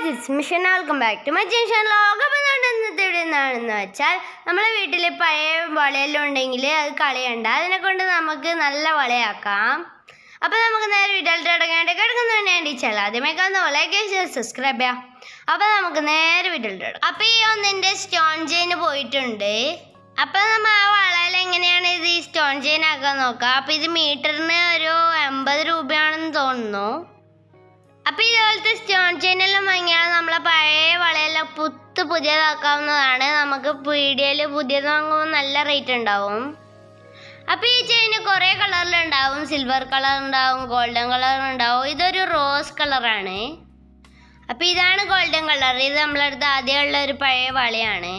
It's mission. Welcome back to my channel. എന്താണെന്ന് വെച്ചാൽ നമ്മളെ വീട്ടിൽ പഴയ വളയെല്ലാം ഉണ്ടെങ്കിൽ അത് കളയണ്ട, അതിനെ കൊണ്ട് നമുക്ക് നല്ല വളയാക്കാം. അപ്പോൾ നമുക്ക് നേരെ വീട്ടിൽ തുടങ്ങാണ്ട് കിടക്കുന്നതിന് വേണ്ടി വെച്ചാൽ ആദ്യമേ ലൈക്ക് ചെയ്ത് സബ്സ്ക്രൈബ് ചെയ്യാം. അപ്പോൾ നമുക്ക് നേരെ വീട്ടിൽ തുടങ്ങാം. അപ്പോൾ ഈ ഒന്നിൻ്റെ സ്റ്റോൺ ചെയിൻ പോയിട്ടുണ്ട്. അപ്പോൾ നമ്മൾ ആ വളയിൽ എങ്ങനെയാണ് ഇത് ഈ സ്റ്റോൺ ചെയിൻ ആക്കാൻ നോക്കാം. അപ്പോൾ ഇത് മീറ്ററിന് ഒരു 80 രൂപയാണെന്ന് തോന്നുന്നു. അപ്പോൾ ഇതുപോലത്തെ സ്റ്റോൺ ചെയിനെല്ലാം വാങ്ങിയാൽ നമ്മളെ പഴയ വളയെല്ലാം പുതിയതാക്കാവുന്നതാണ്. നമുക്ക് പീടികയിൽ പുതിയത് വാങ്ങുമ്പോൾ നല്ല റേറ്റ് ഉണ്ടാവും. അപ്പോൾ ഈ ചെയിന് കുറേ കളറിലുണ്ടാവും. സിൽവർ കളർ ഉണ്ടാവും, ഗോൾഡൻ കളർ ഉണ്ടാവും. ഇതൊരു റോസ് കളറാണ്. അപ്പോൾ ഇതാണ് ഗോൾഡൻ കളർ. ഇത് നമ്മളടുത്ത് ആദ്യമുള്ള ഒരു പഴയ വളയാണ്.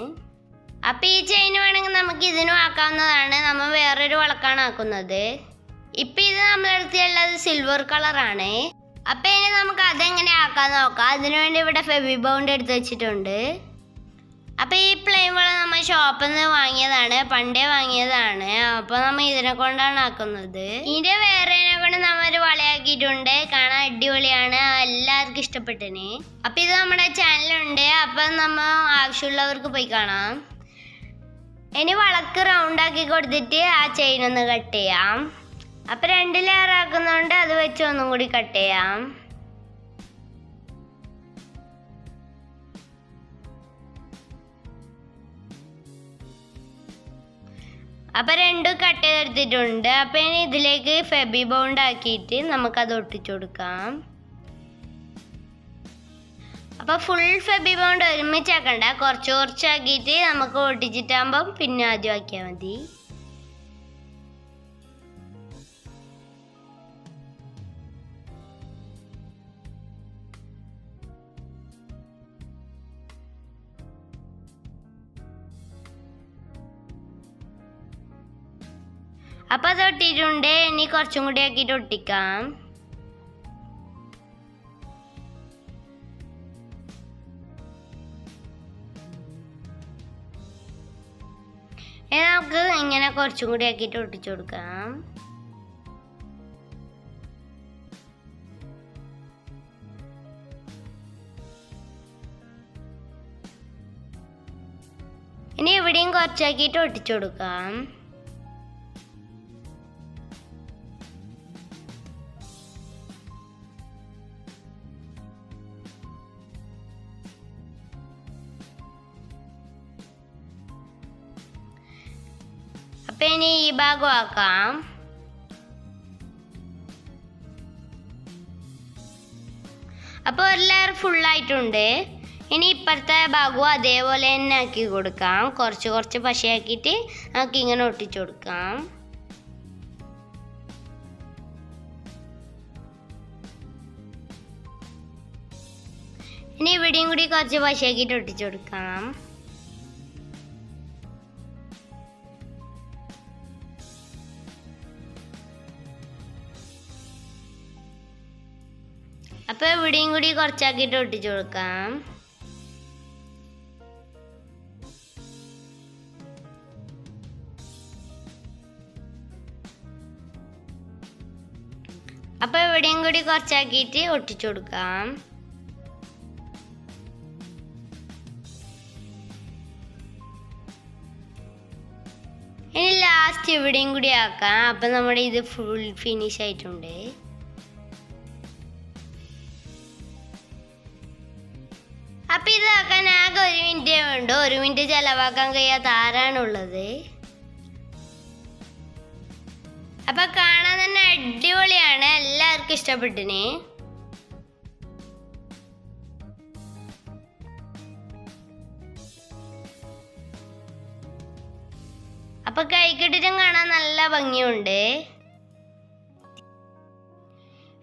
അപ്പോൾ ഈ ചെയിൻ വേണമെങ്കിൽ നമുക്ക് ഇതിനും ആക്കാവുന്നതാണ്. നമ്മൾ വേറൊരു വളക്കാണ് ആക്കുന്നത്. ഇപ്പം ഇത് നമ്മളടുത്തുള്ളത് സിൽവർ കളറാണ്. അപ്പം ഇനി നമുക്ക് അതെങ്ങനെ ആക്കാൻ നോക്കാം. അതിനുവേണ്ടി ഇവിടെ ഫെവി ബൗണ്ട് എടുത്ത് വെച്ചിട്ടുണ്ട്. അപ്പോൾ ഈ പ്ലെയിൻ വള നമ്മൾ ഷോപ്പിൽ നിന്ന് വാങ്ങിയതാണ്, പണ്ടേ വാങ്ങിയതാണ്. അപ്പോൾ നമ്മൾ ഇതിനെ കൊണ്ടാണ് ആക്കുന്നത്. ഇതിൻ്റെ വേറെനെ കൊണ്ട് നമ്മൾ ഒരു വളയാക്കിയിട്ടുണ്ട്. കാണാൻ അടിപൊളിയാണ്, എല്ലാവർക്കും ഇഷ്ടപ്പെട്ടിന്. അപ്പോൾ ഇത് നമ്മുടെ ചാനലുണ്ട്. അപ്പം നമ്മൾ ആവശ്യമുള്ളവർക്ക് പോയി കാണാം. ഇനി വളക്ക് റൗണ്ടാക്കി കൊടുത്തിട്ട് ആ ചെയിൻ ഒന്ന് കട്ട് ചെയ്യാം. അപ്പം 2 ലെയർ ആക്കുന്നതുകൊണ്ട് അത് വെച്ച് ഒന്നും കൂടി കട്ട് ചെയ്യാം. അപ്പം 2 കട്ട് ചെയ്തെടുത്തിട്ടുണ്ട്. അപ്പം ഇനി ഇതിലേക്ക് ഫെബി ബൗണ്ട് ആക്കിയിട്ട് നമുക്കത് ഒട്ടിച്ചു കൊടുക്കാം. അപ്പോൾ ഫുൾ ഫെബി ബൗണ്ട് ഒരുമിച്ചാക്കണ്ട, കുറച്ചാക്കിയിട്ട് നമുക്ക് ഒട്ടിച്ചിട്ടാകുമ്പം പിന്നെ ആദ്യം ആക്കിയാൽ മതി. അപ്പോൾ അത് ഒട്ടിയിട്ടുണ്ട്. ഇനി കുറച്ചും കൂടി ആക്കിയിട്ട് ഒട്ടിക്കാം. ഇനി നമുക്ക് ഇങ്ങനെ കുറച്ചും കൂടി ആക്കിയിട്ട് ഒട്ടിച്ചു കൊടുക്കാം. ഇനി ഇവിടെയും കുറച്ചാക്കിയിട്ട് ഒട്ടിച്ചു കൊടുക്കാം. അപ്പം ഇനി ഈ ഭാഗം ആക്കാം. അപ്പോൾ ഒരു ലെയർ ഫുള്ളായിട്ടുണ്ട്. ഇനി ഇപ്പുറത്തെ ഭാഗവും അതേപോലെ തന്നെ ആക്കി കൊടുക്കാം. കുറച്ച് പശയാക്കിയിട്ട് നമുക്ക് ഇങ്ങനെ ഒട്ടിച്ചു കൊടുക്കാം. ഇനി ഇവിടെയും കൂടി കുറച്ച് പശയാക്കിയിട്ട് ഒട്ടിച്ചു കൊടുക്കാം. അപ്പോൾ ഇവിടെയും കൂടി കുറച്ചാക്കിയിട്ട് ഒട്ടിച്ചു കൊടുക്കാം. അപ്പോൾ ഇവിടെയും കൂടി കുറച്ചാക്കിയിട്ട് ഒട്ടിച്ചു കൊടുക്കാം. ഇനി ലാസ്റ്റ് ഇവിടെയും കൂടി ആക്കാം. അപ്പം നമ്മുടെ ഇത് ഫുൾ ഫിനിഷ് ആയിട്ടുണ്ട്. അപ്പം ഇതാക്കാൻ ആകെ 1 മിനിറ്റേ വേണ്ടു. 1 മിനിറ്റ് ചിലവാക്കാൻ കഴിയാത്ത ആരാണുള്ളത്. അപ്പം കാണാൻ തന്നെ അടിപൊളിയാണ്, എല്ലാവർക്കും ഇഷ്ടപ്പെട്ടിന്. അപ്പം കൈക്കിട്ടിട്ടും കാണാൻ നല്ല ഭംഗിയുണ്ട്.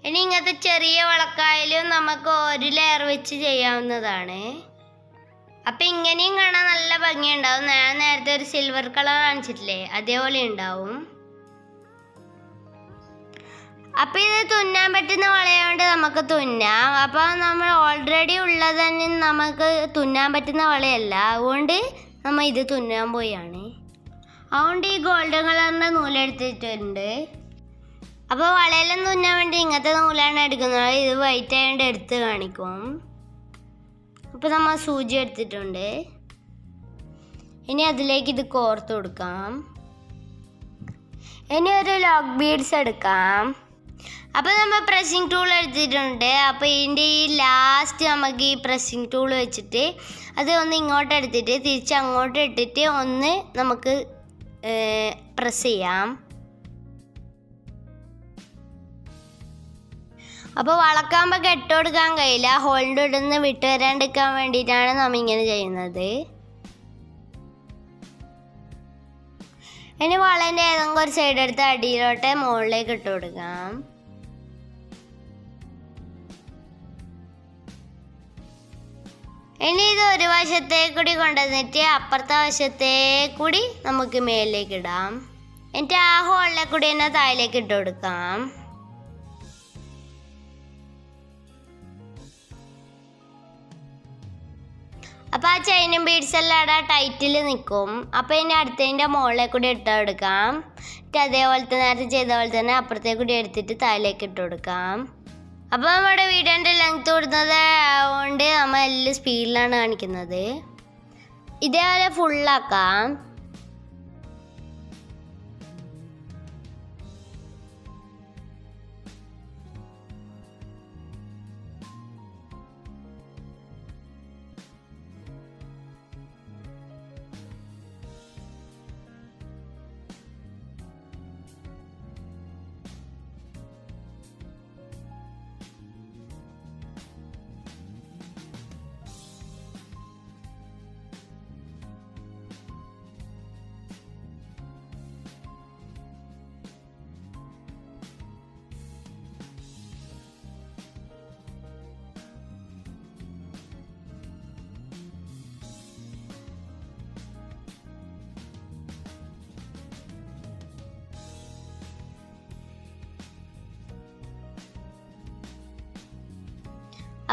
ഇനി ഇങ്ങനത്തെ ചെറിയ വളക്കായാലും നമുക്ക് 1 ലെയർ വെച്ച് ചെയ്യാവുന്നതാണ്. അപ്പം ഇങ്ങനെയും കാണാൻ നല്ല ഭംഗിയുണ്ടാവും. ഞാൻ നേരത്തെ ഒരു സിൽവർ കളർ കാണിച്ചിട്ടില്ലേ, അതേപോലെ ഉണ്ടാവും. അപ്പം ഇത് തുന്നാൻ പറ്റുന്ന വളയായതുകൊണ്ട് നമുക്ക് തുന്നാം. അപ്പം നമ്മൾ ഓൾറെഡി ഉള്ളത് തന്നെ നമുക്ക് തുന്നാൻ പറ്റുന്ന വളയല്ല, അതുകൊണ്ട് നമ്മൾ ഇത് തുന്നാൻ പോയാണ്. അതുകൊണ്ട് ഈ ഗോൾഡൻ കളറിൻ്റെ നൂലെടുത്തിട്ടുണ്ട്. അപ്പോൾ വളയെല്ലാം തുന്നാൻ വേണ്ടി ഇങ്ങനത്തെ നൂലാണ് എടുക്കുന്നത്. ഇത് വൈറ്റ് ആയതുകൊണ്ട് എടുത്ത് കാണിക്കും. അപ്പോൾ നമ്മൾ സൂചി എടുത്തിട്ടുണ്ട്. ഇനി അതിലേക്ക് ഇത് കോർത്ത് കൊടുക്കാം. ഇനി ഒരു ലോക്ക് ബീഡ്സ് എടുക്കാം. അപ്പോൾ നമ്മൾ പ്രസ്സിങ് ടൂൾ എടുത്തിട്ടുണ്ട്. അപ്പോൾ ഇതിൻ്റെ ഈ ലാസ്റ്റ് നമുക്ക് ഈ പ്രസ്സിങ് ടൂൾ വെച്ചിട്ട് അത് ഒന്ന് ഇങ്ങോട്ട് എടുത്തിട്ട് തിരിച്ച് അങ്ങോട്ട് ഇട്ടിട്ട് ഒന്ന് നമുക്ക് പ്രസ് ചെയ്യാം. അപ്പോൾ വളക്കാകുമ്പോൾ കെട്ട് കൊടുക്കാൻ കഴിയില്ല. ഹോളിൻ്റെ ഇടുന്ന് വിട്ട് വരാണ്ടിരിക്കാൻ വേണ്ടിയിട്ടാണ് നമ്മൾ ഇങ്ങനെ ചെയ്യുന്നത്. ഇനി വളേൻ്റെ ഏതെങ്കിലും ഒരു സൈഡ് എടുത്ത് അടിയിലോട്ട് മുകളിലേക്ക് ഇട്ട് കൊടുക്കാം. ഇനി ഇത് ഒരു വശത്തേ കൂടി കൊണ്ടുവന്നിട്ട് അപ്പുറത്തെ വശത്തേ കൂടി നമുക്ക് മേലിലേക്ക് ഇടാം. എന്നിട്ട് ആ ഹോളിലെ കൂടി തന്നെ താഴേക്ക് ഇട്ട് കൊടുക്കാം. അപ്പോൾ ആ ചെയിനും ബീഡ്സ് എല്ലാം അവിടെ ടൈറ്റിൽ നിൽക്കും. അപ്പോൾ ഇനി അടുത്തതിൻ്റെ മുകളിലെ കൂടി ഇട്ട് കൊടുക്കാം. എന്നിട്ട് അതേപോലെ തന്നെ നേരത്തെ ചെയ്ത പോലെ തന്നെ അപ്പുറത്തേ കൂടി എടുത്തിട്ട് താഴേക്ക് ഇട്ട് കൊടുക്കാം. അപ്പോൾ നമ്മുടെ വീഡിയോൻ്റെ ലെങ്ത് കൊടുക്കുന്നത് കൊണ്ട് നമ്മൾ എല്ലാം സ്പീഡിലാണ് കാണിക്കുന്നത്. ഇതേപോലെ ഫുള്ളാക്കാം.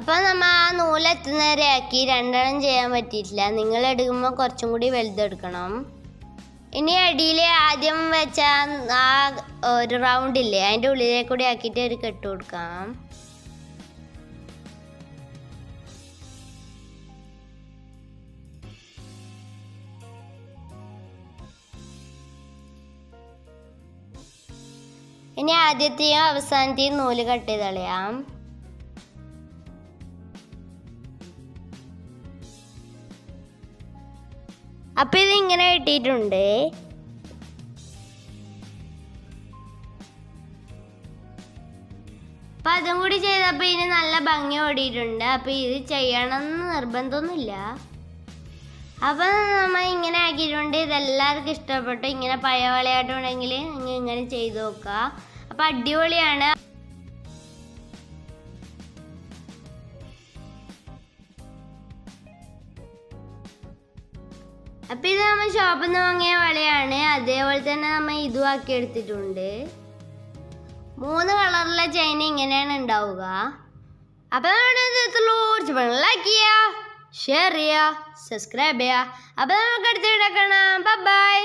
അപ്പോൾ നമ്മൾ ആ നൂലെത്തുന്നവരെ ആക്കി. രണ്ടെണ്ണം ചെയ്യാൻ പറ്റിയിട്ടില്ല. നിങ്ങൾ എടുക്കുമ്പോൾ കുറച്ചും കൂടി വലുതെടുക്കണം. ഇനി അടിയിൽ ആദ്യം വെച്ച ആ ഒരു റൗണ്ടില്ലേ അതിൻ്റെ ഉള്ളിലേക്ക് കൂടി ആക്കിയിട്ട് ഒരു കെട്ട് കൊടുക്കാം. ഇനി ആദ്യത്തെയും അവസാനത്തെയും നൂല് കട്ട് ചെയ്ത് കളയാം. അപ്പം ഇതിങ്ങനെ കിട്ടിയിട്ടുണ്ട്. അപ്പം അതും കൂടി ചെയ്തപ്പോൾ ഇതിന് നല്ല ഭംഗി ഓടിയിട്ടുണ്ട്. അപ്പം ഇത് ചെയ്യണമെന്ന് നിർബന്ധമൊന്നുമില്ല. അപ്പം നമ്മൾ ഇങ്ങനെ ആക്കിയിട്ടുണ്ട്. ഇതെല്ലാവർക്കും ഇഷ്ടപ്പെട്ടു. ഇങ്ങനെ പഴയ വളയായിട്ടുണ്ടെങ്കിൽ നിങ്ങൾ ഇങ്ങനെ ചെയ്ത് നോക്കുക. അപ്പം അടിപൊളിയാണ്. അപ്പം ഇത് നമ്മൾ ഷോപ്പിൽ നിന്ന് വാങ്ങിയ വളയാണ്. അതേപോലെ തന്നെ നമ്മൾ ഇതും ആക്കി എടുത്തിട്ടുണ്ട്. 3 കളറിലെ ചെയിൻ ഇങ്ങനെയാണ് ഉണ്ടാവുക. അപ്പം നമ്മുടെ ലൈക്ക് ചെയ്യുക, ഷെയർ ചെയ്യുക, സബ്സ്ക്രൈബ് ചെയ്യുക. അപ്പം നമുക്ക് അടുത്ത വീഡിയോ കാണാം. ബൈ.